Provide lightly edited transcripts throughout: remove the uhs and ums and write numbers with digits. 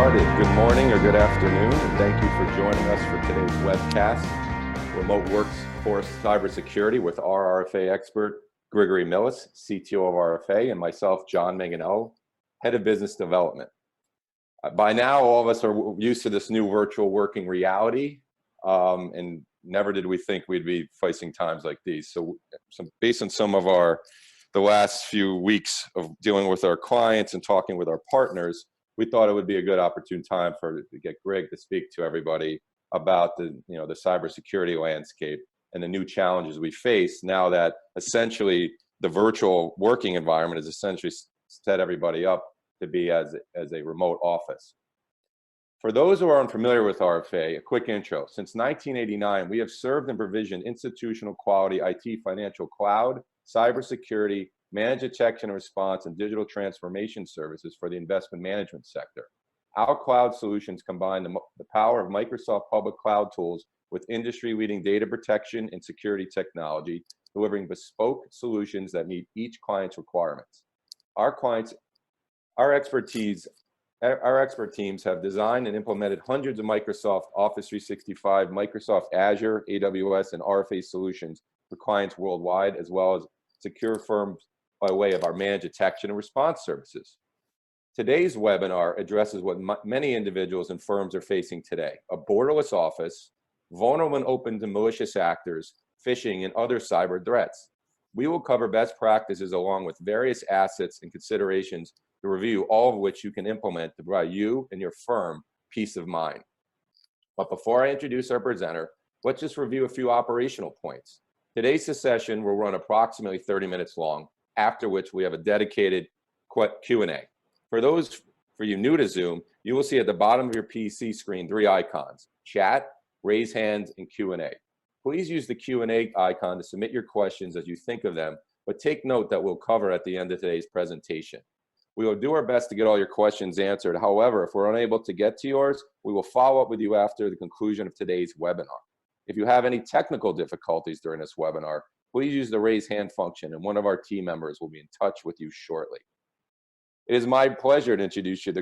started. Good morning or good afternoon, and thank you for joining us for today's webcast, Remote Workforce Cybersecurity with our RFA expert, Gregory Millis, CTO of RFA, and myself, John Manganello, Head of Business Development. By now, all of us are used to this new virtual working reality, and never did we think we'd be facing times like these. So based on some of the last few weeks of dealing with our clients and talking with our partners, we thought it would be a good opportune time to get Greg to speak to everybody about the cybersecurity landscape and the new challenges we face now that essentially the virtual working environment has essentially set everybody up to be as a remote office. For those who are unfamiliar with RFA, a quick intro. Since 1989, we have served and provisioned institutional quality IT, financial cloud, cybersecurity, managed detection and response, and digital transformation services for the investment management sector. Our cloud solutions combine the power of Microsoft public cloud tools with industry-leading data protection and security technology, delivering bespoke solutions that meet each client's requirements. Our expert teams have designed and implemented hundreds of Microsoft Office 365, Microsoft Azure, AWS, and RFA solutions for clients worldwide, as well as secure firms by way of our managed detection and response services. Today's webinar addresses what many individuals and firms are facing today: a borderless office, vulnerable and open to malicious actors, phishing, and other cyber threats. We will cover best practices along with various assets and considerations to review, all of which you can implement to provide you and your firm peace of mind. But before I introduce our presenter, let's just review a few operational points. Today's session will run approximately 30 minutes long, after which we have a dedicated Q&A. For you new to Zoom, you will see at the bottom of your PC screen 3 icons: chat, raise hands, and Q&A. Please use the Q&A icon to submit your questions as you think of them, but take note that we'll cover at the end of today's presentation. We will do our best to get all your questions answered. However, if we're unable to get to yours, we will follow up with you after the conclusion of today's webinar. If you have any technical difficulties during this webinar, please use the raise hand function and one of our team members will be in touch with you shortly. It is my pleasure to introduce you to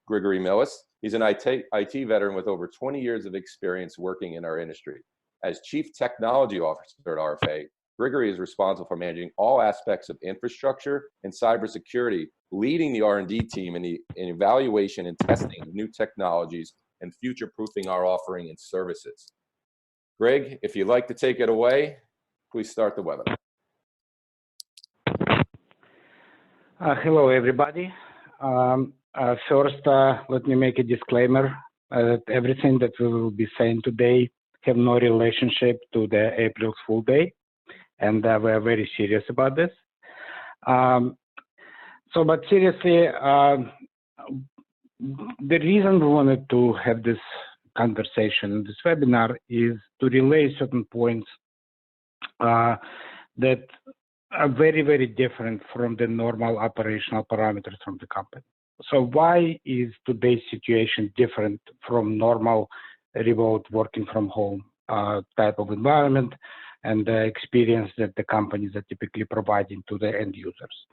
Gregory Millis. He's an IT veteran with over 20 years of experience working in our industry. As Chief Technology Officer at RFA, Gregory is responsible for managing all aspects of infrastructure and cybersecurity, leading the R&D team in evaluation and testing of new technologies and future-proofing our offering and services. Greg, if you'd like to take it away, please start the webinar. Hello, everybody. First, let me make a disclaimer that everything that we will be saying today have no relationship to the April Fool's Day, and we are very serious about this. But seriously, the reason we wanted to have this conversation in this webinar is to relay certain points that are very, very different from the normal operational parameters from the company. So why is today's situation different from normal remote working from home type of environment and the experience that the companies are typically providing to the end users?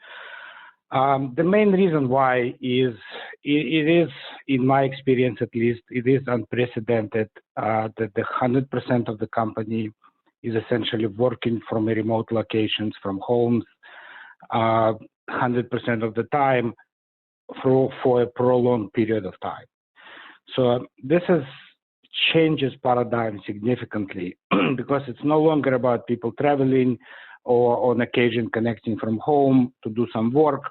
The main reason why is it is, in my experience at least, it is unprecedented that the 100% of the company is essentially working from remote locations, from homes, 100% of the time for a prolonged period of time. So this changes paradigm significantly because it's no longer about people traveling or on occasion connecting from home to do some work.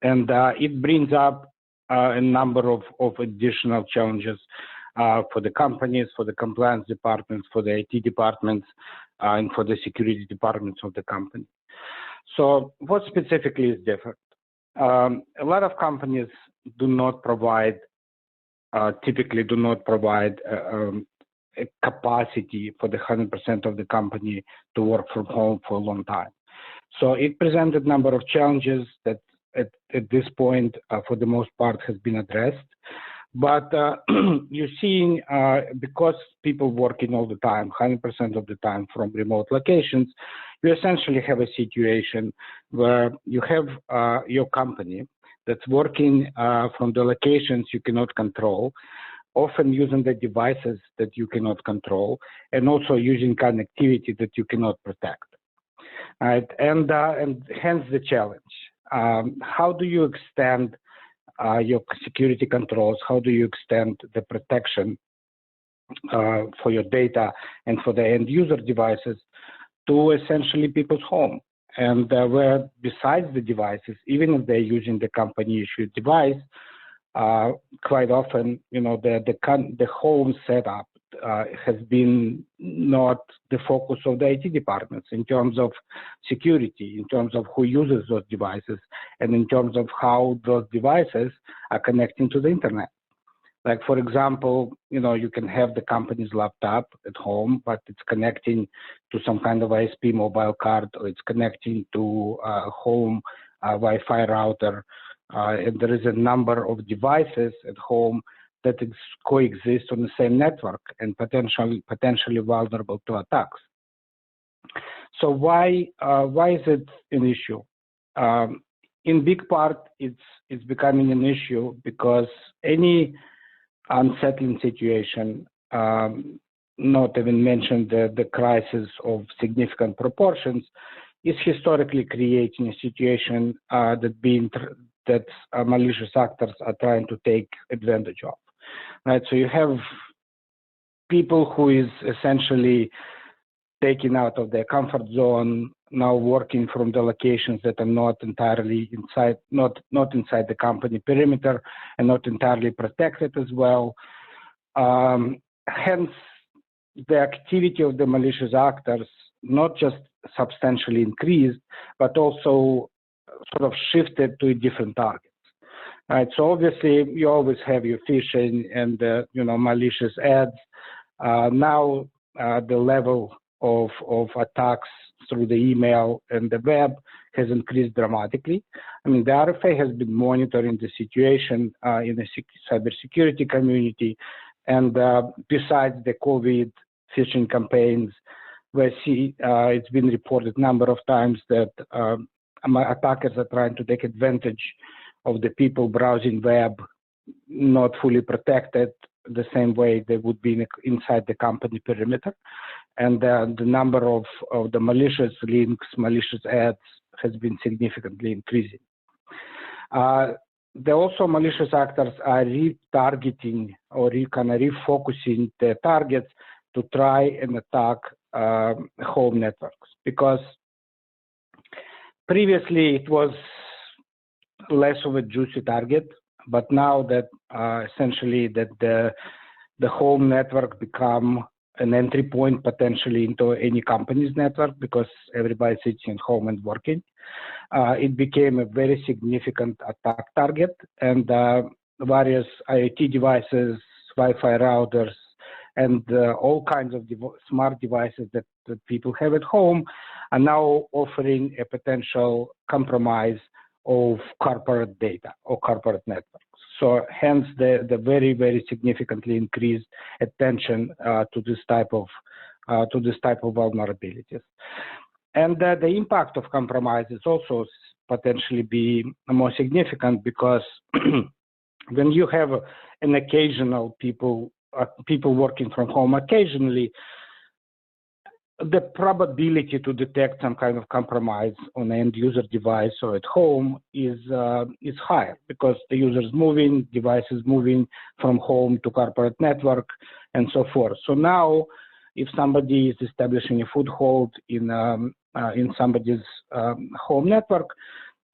And it brings up a number of additional challenges for the companies, for the compliance departments, for the IT departments, and for the security departments of the company. So what specifically is different? A lot of companies do not provide, typically do not provide a capacity for the 100% of the company to work from home for a long time. So it presented a number of challenges that at this point, for the most part, has been addressed. But you're seeing, because people working all the time, 100% of the time from remote locations, you essentially have a situation where you have your company that's working from the locations you cannot control, often using the devices that you cannot control, and also using connectivity that you cannot protect. Right? And hence the challenge. How do you extend your security controls? How do you extend the protection for your data and for the end user devices to essentially people's home? And where besides the devices, even if they're using the company issued device, quite often, the home setup has been not the focus of the IT departments in terms of security, in terms of who uses those devices, and in terms of how those devices are connecting to the internet. Like, for example, you can have the company's laptop at home, but it's connecting to some kind of ISP mobile card, or it's connecting to a home Wi-Fi router. And there is a number of devices at home that coexist on the same network and potentially vulnerable to attacks. So why is it an issue? In big part, it's becoming an issue because any unsettling situation, not even mention the crisis of significant proportions, is historically creating a situation that malicious actors are trying to take advantage of. Right, so you have people who is essentially taken out of their comfort zone, now working from the locations that are not entirely inside, not inside the company perimeter, and not entirely protected as well. Hence, the activity of the malicious actors not just substantially increased, but also sort of shifted to a different target. Right, so obviously you always have your phishing and malicious ads. Now the level of attacks through the email and the web has increased dramatically. I mean, the RFA has been monitoring the situation in the cybersecurity community, and besides the COVID phishing campaigns, where it's been reported a number of times that attackers are trying to take advantage of the people browsing web, not fully protected the same way they would be inside the company perimeter. And the number of the malicious links, malicious ads has been significantly increasing. Also malicious actors are retargeting or kind of refocusing their targets to try and attack home networks, because previously it was less of a juicy target, but now that essentially that the home network become an entry point potentially into any company's network, because everybody sits in home and working, it became a very significant attack target, and various IoT devices, Wi-Fi routers, and all kinds of smart devices that people have at home are now offering a potential compromise of corporate data or corporate networks. So hence the very, very significantly increased attention to this type of vulnerabilities. And the impact of compromises also potentially be more significant, because when you have an occasional people working from home occasionally, the probability to detect some kind of compromise on an end user device or at home is higher, because the user is moving, device is moving from home to corporate network, and so forth. So now, if somebody is establishing a foothold in somebody's home network,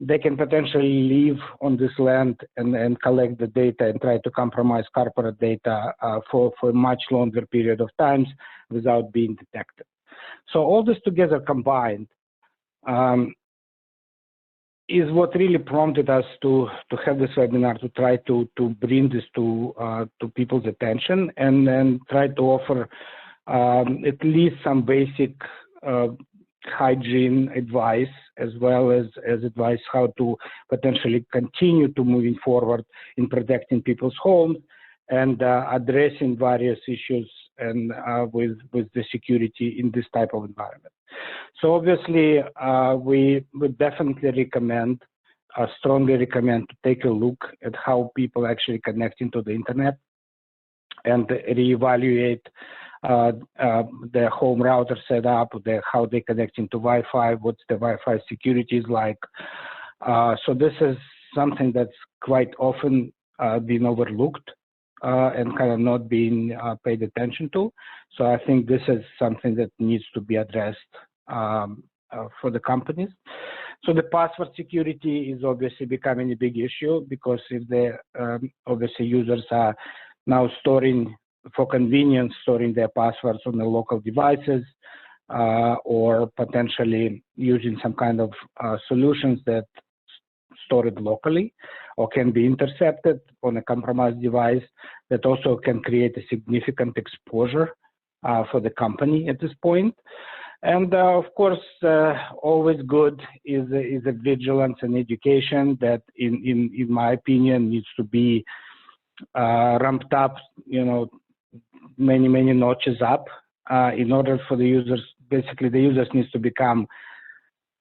they can potentially live on this land and collect the data and try to compromise corporate data for a much longer period of time without being detected. So all this together combined is what really prompted us to have this webinar, to try to bring this to people's attention, and then try to offer at least some basic hygiene advice, as well as advice how to potentially continue to moving forward in protecting people's homes and addressing various issues and with the security in this type of environment. So obviously, we would definitely recommend strongly recommend to take a look at how people actually connecting to the internet and reevaluate their home router setup, how they connect into Wi-Fi, what's the Wi-Fi security is like. So this is something that's quite often been overlooked and kind of not being paid attention to. So I think this is something that needs to be addressed for the companies. So the password security is obviously becoming a big issue, because if the obviously users are now storing, for convenience, storing their passwords on the local devices, or potentially using some kind of solutions that store it locally or can be intercepted on a compromised device, that also can create a significant exposure for the company at this point. And of course, always good is a vigilance and education that, in my opinion, needs to be ramped up, many notches up, in order for the users. Basically, the users needs to become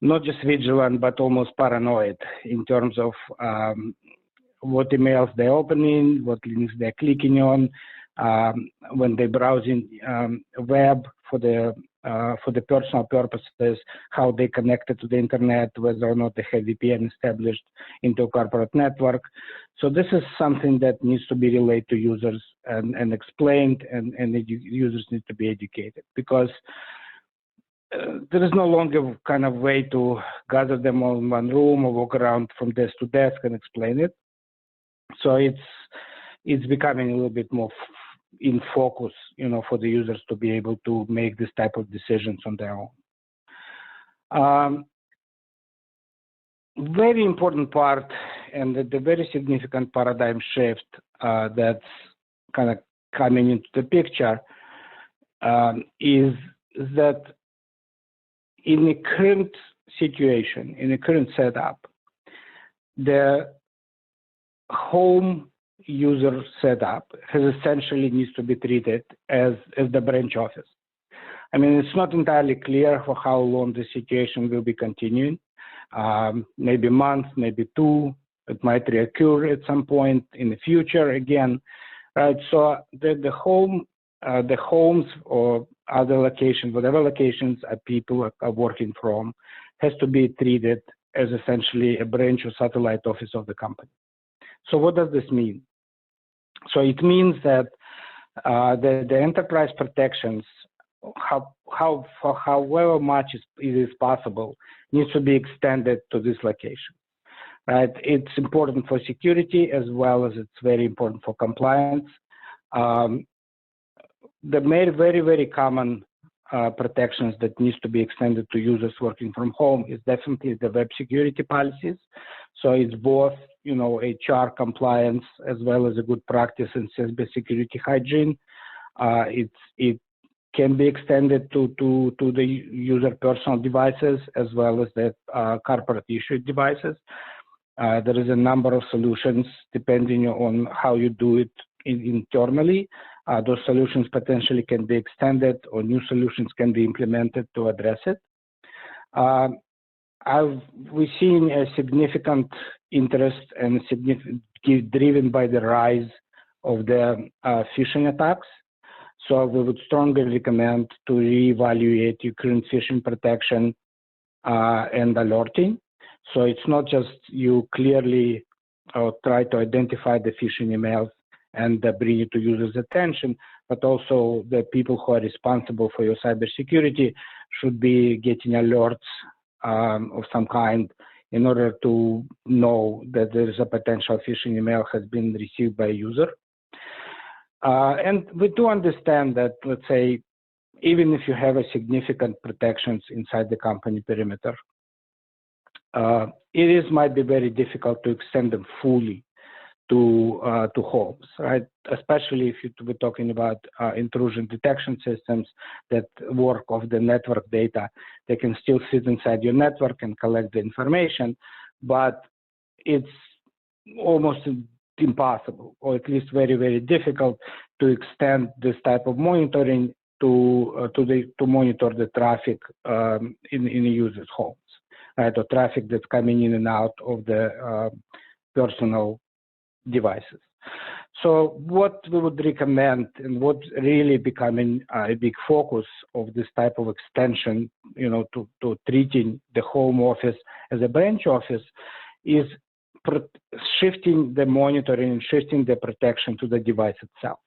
not just vigilant, but almost paranoid in terms of what emails they're opening, what links they're clicking on, when they're browsing web for the personal purposes, how they connected to the internet, whether or not they have VPN established into a corporate network. So this is something that needs to be relayed to users and explained, and users need to be educated, because there is no longer kind of way to gather them all in one room or walk around from desk to desk and explain it. So it's becoming a little bit more in focus, for the users to be able to make this type of decisions on their own. Very important part, and the very significant paradigm shift that's kind of coming into the picture is that in the current situation, in the current setup, the home user setup has essentially needs to be treated as the branch office. I mean, it's not entirely clear for how long the situation will be continuing. Maybe a month, maybe two. It might reoccur at some point in the future again, right? So the homes or other locations, whatever locations people are working from, has to be treated as essentially a branch or satellite office of the company. So what does this mean? So it means that the enterprise protections, however much it is possible, needs to be extended to this location, right? It's important for security as well as it's very important for compliance. The very common protections that needs to be extended to users working from home is definitely the web security policies. So it's both, HR compliance as well as a good practice in cybersecurity hygiene. It can be extended to the user personal devices as well as the corporate issued devices. There is a number of solutions depending on how you do it internally. Those solutions potentially can be extended, or new solutions can be implemented to address it. We've seen a significant interest and driven by the rise of the phishing attacks. So we would strongly recommend to reevaluate your current phishing protection and alerting. So it's not just you clearly try to identify the phishing emails and bring it to users' attention, but also the people who are responsible for your cybersecurity should be getting alerts of some kind in order to know that there is a potential phishing email has been received by a user. And we do understand that, let's say, even if you have a significant protections inside the company perimeter, it might be very difficult to extend them fully to homes, right? Especially if we're talking about intrusion detection systems that work off the network data. They can still sit inside your network and collect the information, but it's almost impossible, or at least very difficult, to extend this type of monitoring to monitor the traffic in the users' homes, right, or traffic that's coming in and out of the personal devices. So what we would recommend, and what's really becoming a big focus of this type of extension, to treating the home office as a branch office, is shifting the monitoring and shifting the protection to the device itself.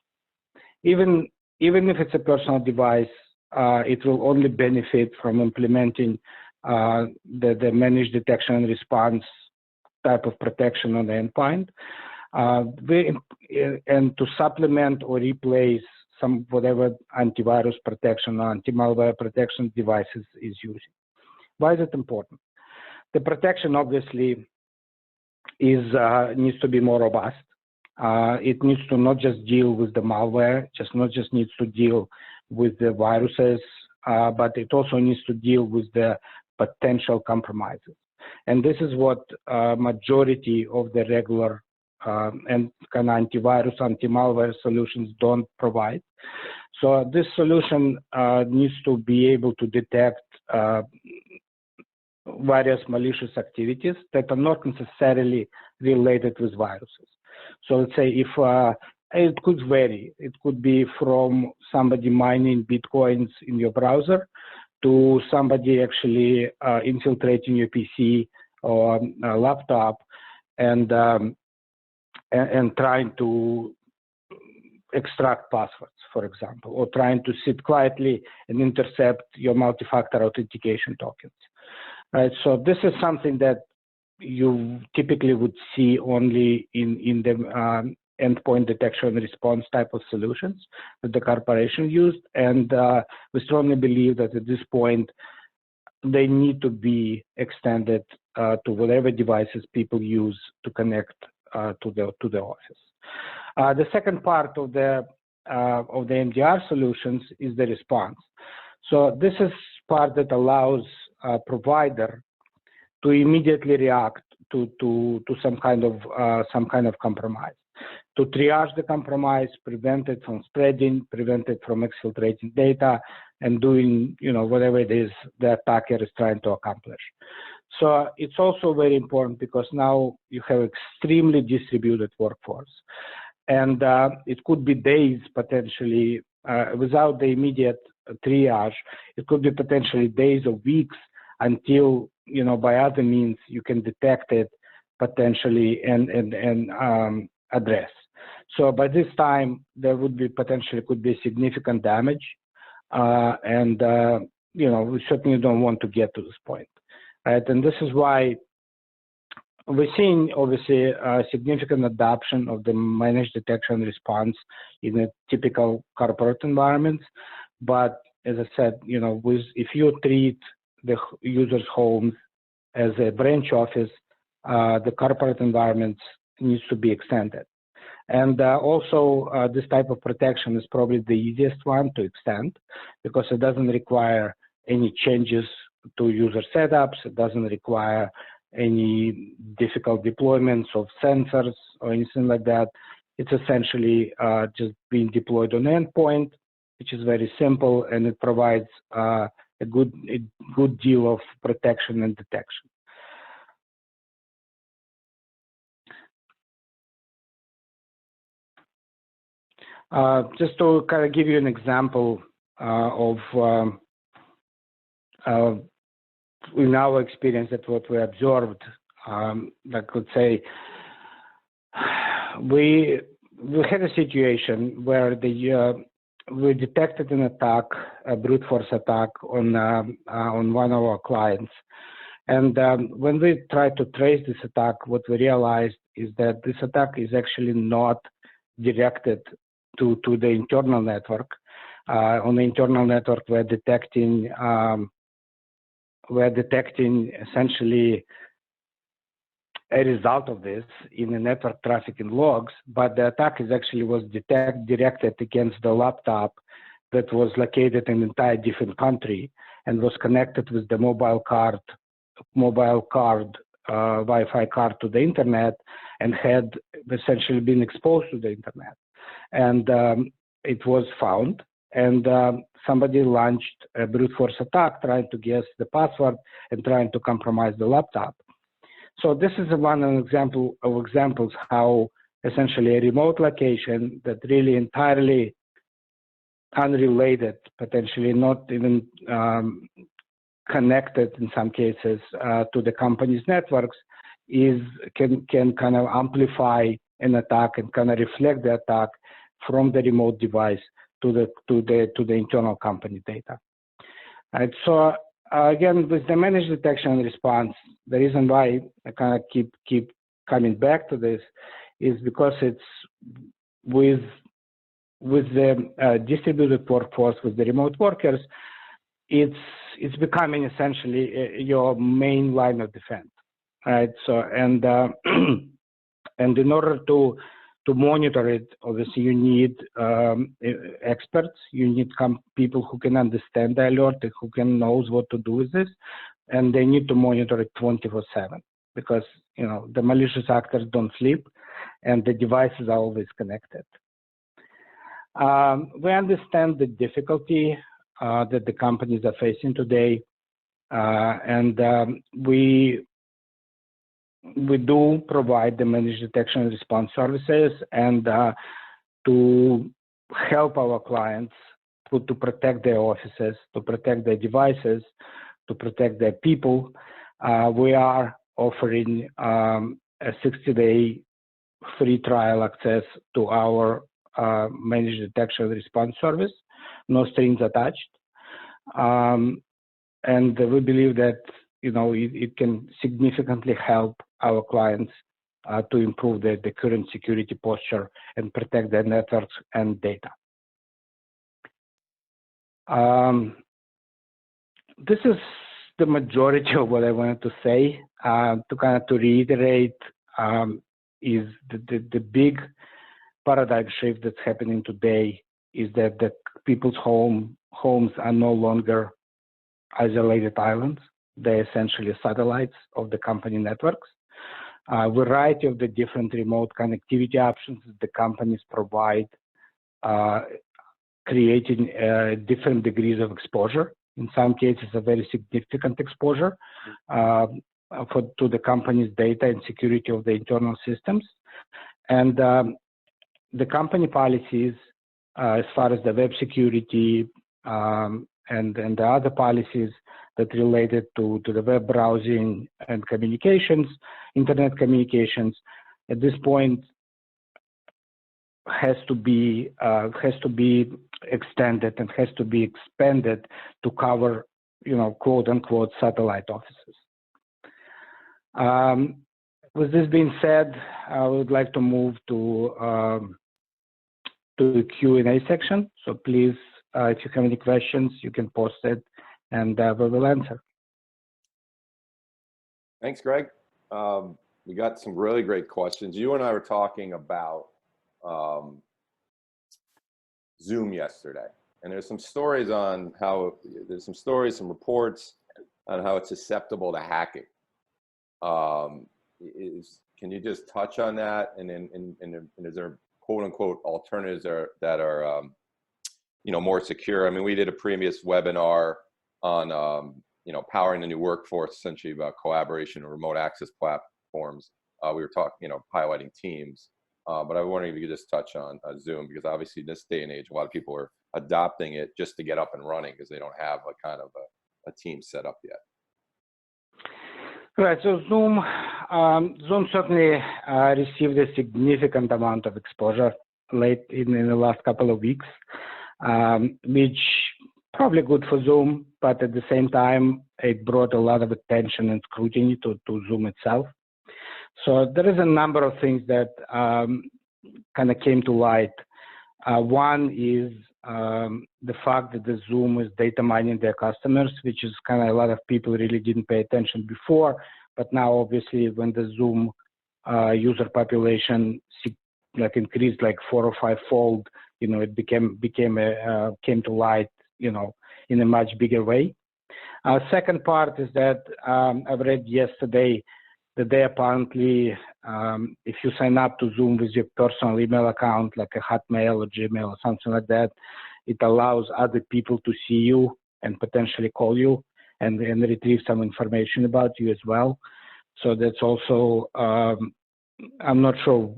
Even if it's a personal device, it will only benefit from implementing the managed detection and response type of protection on the endpoint. And to supplement or replace whatever antivirus protection or anti-malware protection devices is using. Why is it important? The protection obviously needs to be more robust. It needs to not just deal with the malware, not just needs to deal with the viruses, but it also needs to deal with the potential compromises. And this is what majority of the regular and kind of antivirus, anti-malware solutions don't provide. So this solution needs to be able to detect various malicious activities that are not necessarily related with viruses. So let's say if it could vary. It could be from somebody mining Bitcoins in your browser to somebody actually infiltrating your PC or laptop and trying to extract passwords, for example, or trying to sit quietly and intercept your multi-factor authentication tokens. Right, so this is something that you typically would see only in the endpoint detection and response type of solutions that the corporation used, and we strongly believe that at this point they need to be extended to whatever devices people use to connect to the office. The second part of the MDR solutions is the response. So this is part that allows a provider to immediately react to some kind of compromise, to triage the compromise, prevent it from spreading, prevent it from exfiltrating data, and doing whatever it is the attacker is trying to accomplish. So it's also very important because now you have extremely distributed workforce, and it could be days potentially without the immediate triage. It could be potentially days or weeks until by other means you can detect it potentially and address. So by this time there would be potentially could be significant damage, and we certainly don't want to get to this point, right? And this is why we're seeing obviously a significant adoption of the managed detection and response in a typical corporate environments. But as I said, if you treat the user's homes as a branch office, the corporate environments needs to be extended. And also this type of protection is probably the easiest one to extend because it doesn't require any changes to user setups. It doesn't require any difficult deployments of sensors or anything like that. It's essentially just being deployed on the endpoint, which is very simple, and it provides a good deal of protection and detection. Just to kind of give you an example of in our experience that what we observed, I could say we had a situation where we detected an attack, a brute force attack on one of our clients. And when we tried to trace this attack, what we realized is that this attack is actually not directed to the internal network. On the internal network, we're detecting essentially a result of this in the network traffic and logs, but the attack was directed against the laptop that was located in an entire different country and was connected with the mobile card Wi-Fi card to the internet and had essentially been exposed to the internet. And it was found and somebody launched a brute force attack trying to guess the password and trying to compromise the laptop. So this is one example of examples how essentially a remote location that really entirely unrelated, potentially not even connected in some cases to the company's networks, can kind of amplify an attack and kind of reflect the attack from the remote device to the internal company data. Right. So again, with the managed detection and response, the reason why I kind of keep coming back to this is because it's with the distributed workforce, with the remote workers, it's becoming essentially your main line of defense, right? So and in order to monitor it, obviously you need experts, you need people who can understand the alert, who can knows what to do with this, and they need to monitor it 24/7 because the malicious actors don't sleep, and the devices are always connected. We understand the difficulty that the companies are facing today, and we do provide the managed detection and response services, and to help our clients to protect their offices, to protect their devices, to protect their people. We are offering a 60-day free trial access to our managed detection and response service, no strings attached. And we believe that it can significantly help our clients to improve the current security posture and protect their networks and data. This is the majority of what I wanted to say. To reiterate, is the big paradigm shift that's happening today is that the people's homes are no longer isolated islands. They're essentially satellites of the company networks. A variety of the different remote connectivity options that the companies provide, creating different degrees of exposure. In some cases, a very significant exposure to the company's data and security of the internal systems. And the company policies, as far as the web security and the other policies that related to the web browsing and communications, internet communications, at this point has to be extended and has to be expanded to cover, quote unquote, satellite offices. With this being said, I would like to move to the Q&A section. So please, if you have any questions, you can post it, and we will answer. Thanks, Greg. We got some really great questions. You and I were talking about Zoom yesterday, and there's some stories on how some reports on how it's susceptible to hacking. Can you just touch on that? And is there quote unquote alternatives that are more secure? I mean, we did a previous webinar on powering the new workforce, essentially about collaboration and remote access platforms. We were talking, highlighting Teams, but I was wondering if you could just touch on Zoom, because obviously in this day and age, a lot of people are adopting it just to get up and running because they don't have a kind of a team set up yet. Right. So Zoom certainly received a significant amount of exposure late in the last couple of weeks, which probably good for Zoom, but at the same time, it brought a lot of attention and scrutiny to Zoom itself. So there is a number of things that kind of came to light. One is the fact that the Zoom is data mining their customers, which is kind of a lot of people really didn't pay attention before, but now obviously when the Zoom user population increased like 4 or 5-fold, it came to light, in a much bigger way. Second part is that I read yesterday that they apparently, if you sign up to Zoom with your personal email account, like a Hotmail or Gmail or something like that, It allows other people to see you and potentially call you and retrieve some information about you as well. So that's also, I'm not sure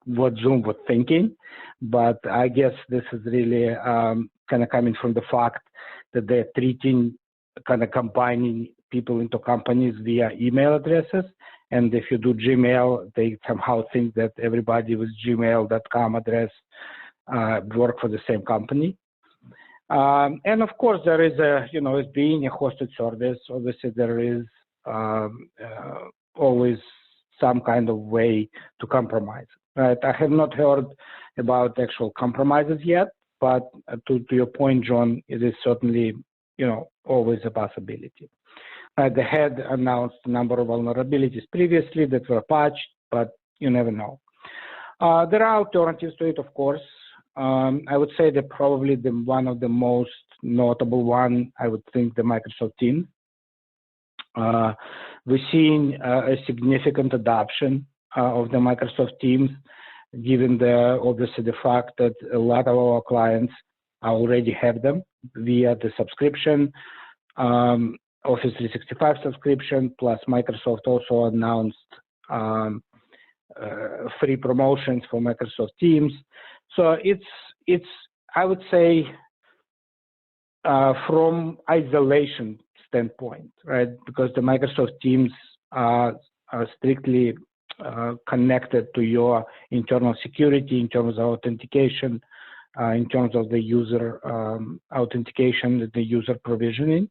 what Zoom was thinking, but I guess this is really kind of coming from the fact that they're treating, kind of combining people into companies via email addresses. And if you do Gmail, they somehow think that everybody with gmail.com address work for the same company. And of course, there is a, you know, it being a hosted service, obviously there is always some kind of way to compromise, right? I have not heard about actual compromises yet, but to your point, John, it is certainly, you know, always a possibility. They had announced a number of vulnerabilities previously that were patched, but you never know. There are alternatives to it, of course. I would say that probably one of the most notable one, I would think, the Microsoft Teams. We're seeing a significant adoption of the Microsoft Teams, given obviously the fact that a lot of our clients already have them via the subscription, Office 365 subscription, plus Microsoft also announced free promotions for Microsoft Teams. So it's I would say from isolation standpoint, right? Because the Microsoft Teams are strictly connected to your internal security in terms of authentication, in terms of the user authentication, the user provisioning,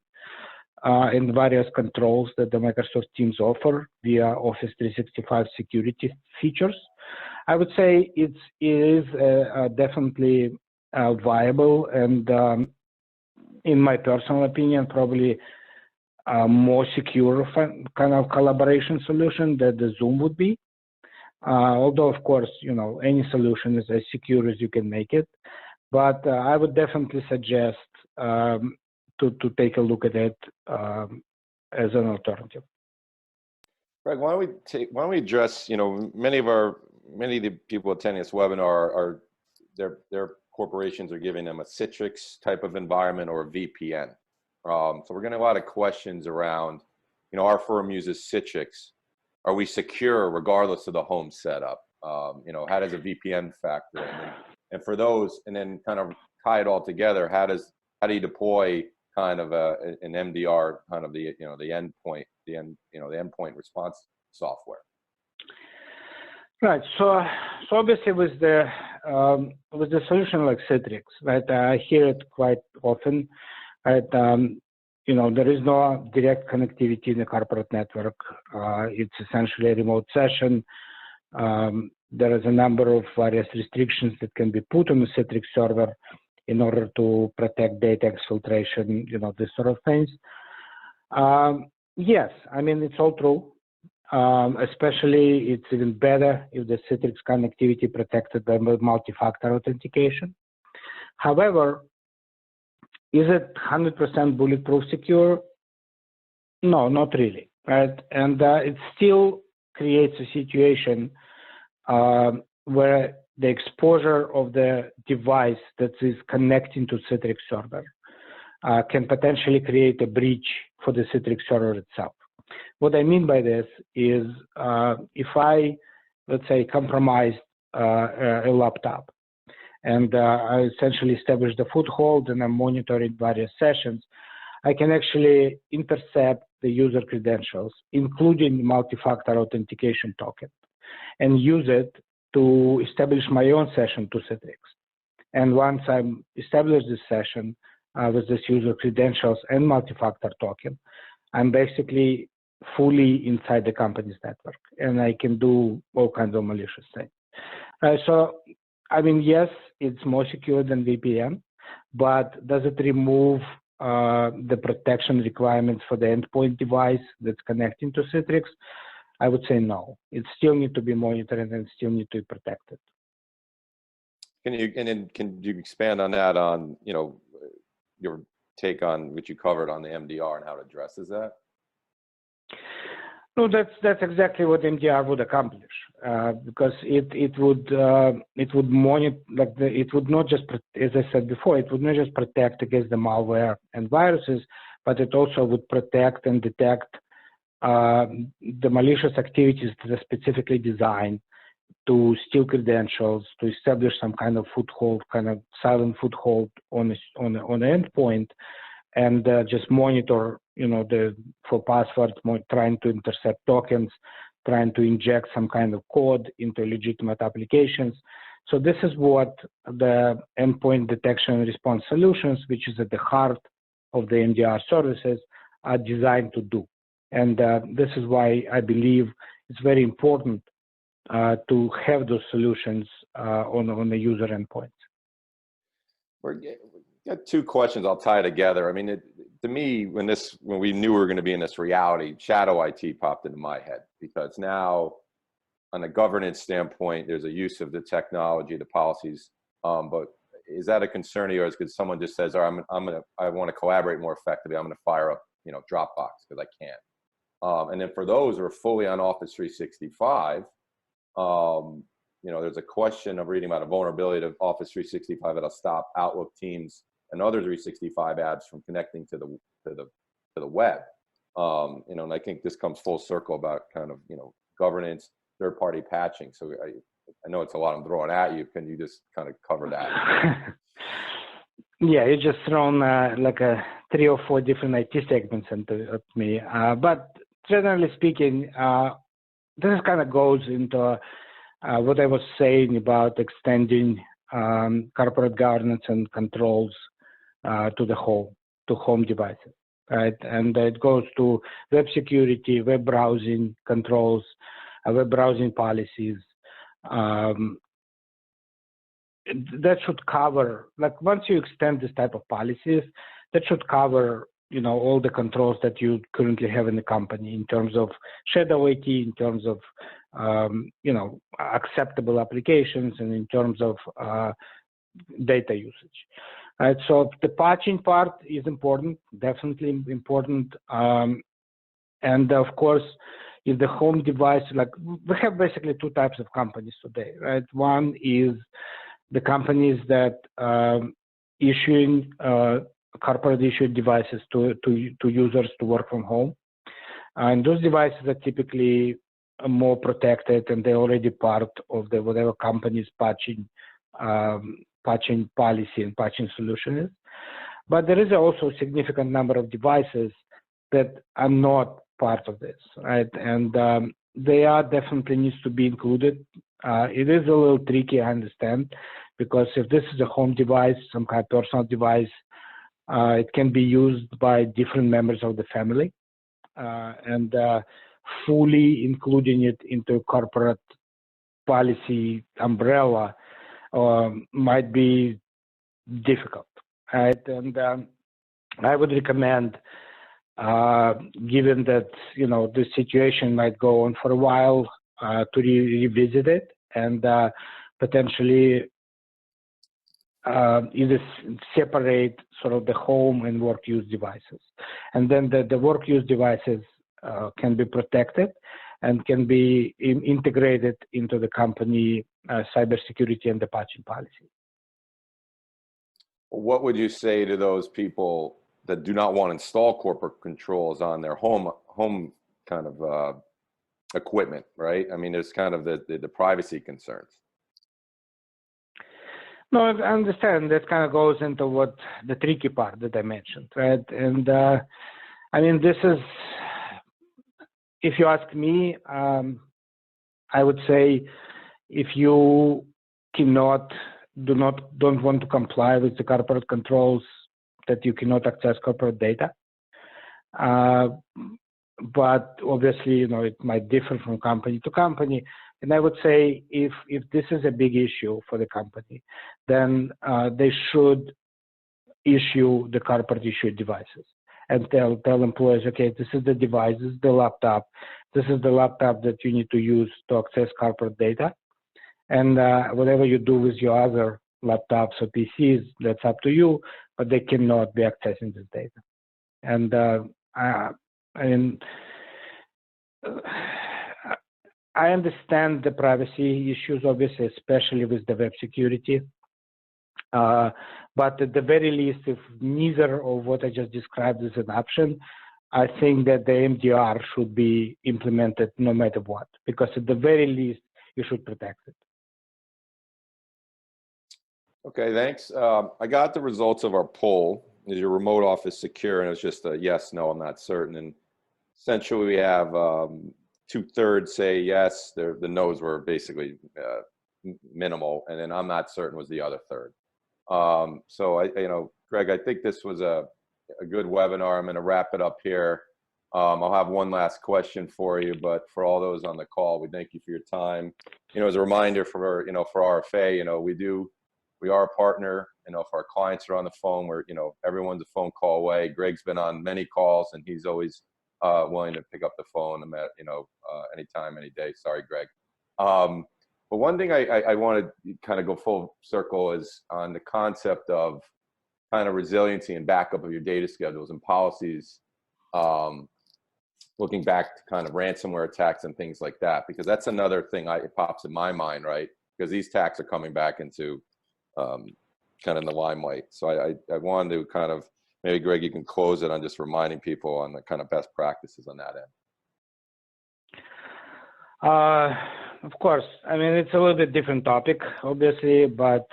and various controls that the Microsoft Teams offer via Office 365 security features. I would say it is definitely viable and, in my personal opinion, probably a more secure kind of collaboration solution that the Zoom would be. Although, of course, you know, any solution is as secure as you can make it. But I would definitely suggest to take a look at it as an alternative. Greg, why don't we address, you know, many of the people attending this webinar are their corporations are giving them a Citrix type of environment or a VPN. So we're getting a lot of questions around, you know, our firm uses Citrix. Are we secure regardless of the home setup? You know, how does a VPN factor in? And for those, and then kind of tie it all together, how do you deploy kind of an MDR, kind of the, you know, the endpoint, the endpoint response software? Right. So obviously with the solution like Citrix, right, I hear it quite often, right? You know, there is no direct connectivity in the corporate network. It's essentially a remote session. There is a number of various restrictions that can be put on the Citrix server in order to protect data exfiltration, you know, this sort of things. Yes, I mean, it's all true. Especially, it's even better if the Citrix connectivity protected by multi-factor authentication. However, is it 100% bulletproof secure? No, not really, right? And it still creates a situation where the exposure of the device that is connecting to Citrix server can potentially create a breach for the Citrix server itself. What I mean by this is if I, let's say, compromised a laptop and I essentially establish the foothold and I'm monitoring various sessions, I can actually intercept the user credentials, including multi-factor authentication token, and use it to establish my own session to Citrix. And once I'm established this session with this user credentials and multi-factor token, I'm basically fully inside the company's network, and I can do all kinds of malicious things. So, I mean, yes, it's more secure than VPN, but does it remove the protection requirements for the endpoint device that's connecting to Citrix? I would say no. It still needs to be monitored and still need to be protected. Can you expand on that, on, you know, your take on what you covered on the MDR and how it addresses that? No, that's exactly what MDR would accomplish. because it would monitor, like it would not just, as I said before, it would not just protect against the malware and viruses, but it also would protect and detect the malicious activities that are specifically designed to steal credentials, to establish some kind of foothold, kind of silent foothold on an endpoint, and just monitor, for passwords, trying to intercept tokens, trying to inject some kind of code into legitimate applications. So this is what the endpoint detection and response solutions, which is at the heart of the MDR services, are designed to do. And this is why I believe it's very important to have those solutions on the user endpoints. We got two questions I'll tie together. I mean, to me, when we knew we were going to be in this reality, shadow IT popped into my head, because now, on a governance standpoint, there's a use of the technology, the policies. But is that a concern of yours? Because someone just says, "Oh, I want to collaborate more effectively. I'm going to fire up, Dropbox because I can't." And then for those who are fully on Office 365, there's a question of reading about a vulnerability to Office 365 that'll stop Outlook, Teams, and other 365 apps from connecting to the web. And I think this comes full circle about kind of governance, third-party patching. So I know it's a lot I'm throwing at you. Can you just kind of cover that? Yeah, you just thrown like 3 or 4 different IT segments at me. But generally speaking, this kind of goes into what I was saying about extending corporate governance and controls to home devices, right? And it goes to web security, web browsing controls, web browsing policies. That should cover, like once you extend this type of policies, that should cover all the controls that you currently have in the company in terms of shadow IT, in terms of acceptable applications, and in terms of data usage. Right, so the patching part is important, definitely important, and of course, if the home device, like we have basically 2 types of companies today, right? One is the companies that issuing corporate issued devices to users to work from home, and those devices are typically more protected, and they're already part of the whatever company's patching policy and patching solution is. But there is also a significant number of devices that are not part of this, right? And they are definitely needs to be included. It is a little tricky, I understand, because if this is a home device, some kind of personal device, it can be used by different members of the family, and fully including it into corporate policy umbrella might be difficult, right? And I would recommend, given that this situation might go on for a while, to revisit it and potentially either separate sort of the home and work use devices, and then the work use devices can be protected and can be integrated into the company cybersecurity and the patching policy. What would you say to those people that do not want to install corporate controls on their home kind of equipment, right? I mean, there's kind of the privacy concerns. No, I understand. That kind of goes into what the tricky part that I mentioned, right? And I mean, this is, if you ask me, I would say if you don't want to comply with the corporate controls, that you cannot access corporate data. But obviously, it might differ from company to company. And I would say if this is a big issue for the company, then they should issue the corporate issued devices and tell employees, okay, this is the device, this is the laptop, this is the laptop that you need to use to access corporate data. And whatever you do with your other laptops or PCs, that's up to you, but they cannot be accessing this data. And I understand the privacy issues, obviously, especially with the web security. But at the very least, if neither of what I just described is an option, I think that the MDR should be implemented no matter what, because at the very least, you should protect it. Okay, thanks. I got the results of our poll. Is your remote office secure? And it's just a yes, no, I'm not certain. And essentially, we have 2/3 say yes. The no's were basically minimal, and then I'm not certain was the other third. So Greg, I think this was a good webinar. I'm going to wrap it up here. I'll have one last question for you, but for all those on the call, we thank you for your time. As a reminder for RFA, we are a partner. If our clients are on the phone, everyone's a phone call away. Greg's been on many calls, and he's always willing to pick up the phone, anytime, any day. Sorry, Greg. But one thing I want to kind of go full circle is on the concept of kind of resiliency and backup of your data schedules and policies, looking back to kind of ransomware attacks and things like that, because that's another thing it pops in my mind, right? Because these attacks are coming back into kind of in the limelight. So I wanted to kind of, maybe Greg, you can close it on just reminding people on the kind of best practices on that end. Of course. I mean, it's a little bit different topic, obviously, but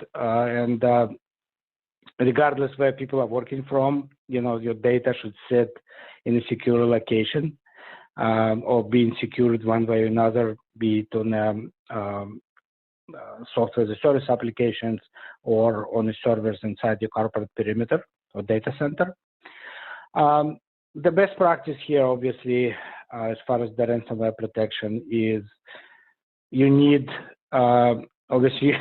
regardless where people are working from, your data should sit in a secure location or being secured one way or another, be it on software as a service applications or on the servers inside your corporate perimeter or data center. The best practice here, obviously, as far as the ransomware protection is, you need, obviously,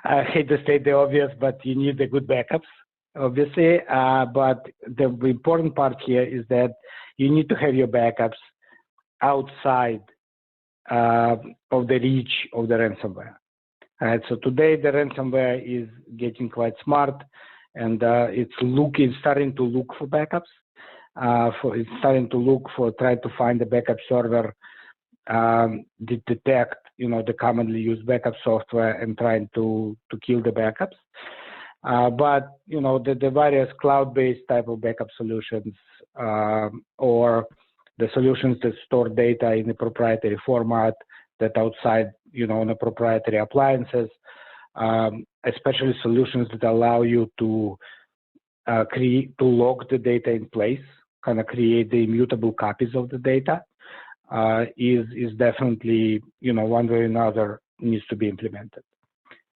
I hate to state the obvious, but you need the good backups, obviously. But the important part here is that you need to have your backups outside of the reach of the ransomware. So today the ransomware is getting quite smart, and it's starting to look for backups. It's starting to look for, try to find the backup server, detect, the commonly used backup software and trying to kill the backups. But, the various cloud-based type of backup solutions or the solutions that store data in a proprietary format that outside, on the proprietary appliances, especially solutions that allow you to lock the data in place, kind of create the immutable copies of the data, is definitely, one way or another needs to be implemented.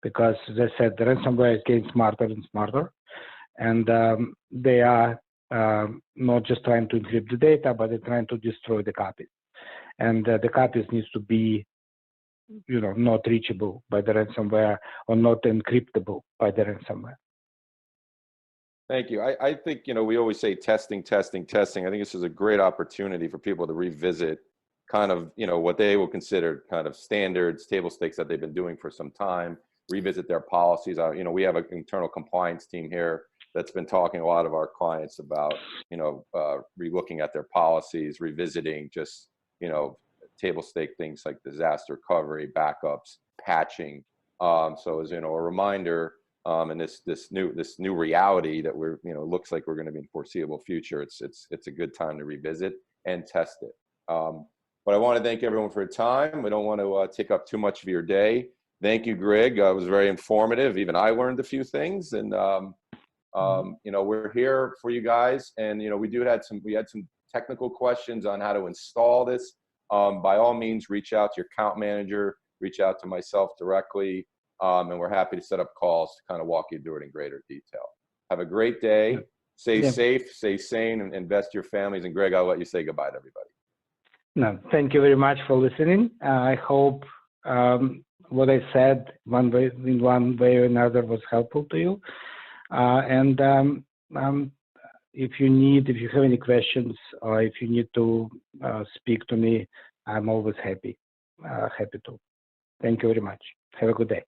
Because, as I said, the ransomware is getting smarter and smarter, and they are not just trying to encrypt the data, but they're trying to destroy the copies. And the copies needs to be, not reachable by the ransomware or not encryptable by the ransomware. Thank you. I think, we always say testing, testing, testing. I think this is a great opportunity for people to revisit kind of, what they will consider kind of standards, table stakes that they've been doing for some time, revisit their policies. We have an internal compliance team here that's been talking to a lot of our clients about, relooking at their policies, revisiting just, table stake things like disaster recovery, backups, patching. So as, a reminder, and this new reality that we're, looks like we're going to be in foreseeable future, it's a good time to revisit and test it. But I want to thank everyone for your time. We don't want to take up too much of your day. Thank you, Greg. It was very informative. Even I learned a few things, and we're here for you guys. And we had some technical questions on how to install this. By all means, reach out to your account manager, reach out to myself directly, and we're happy to set up calls to kind of walk you through it in greater detail. Have a great day. Stay safe, stay sane, and invest your families. And Greg, I'll let you say goodbye to everybody. No, thank you very much for listening. I hope what I said in one way or another was helpful to you. If you have any questions or if you need to speak to me, I'm always happy to. Thank you very much. Have a good day.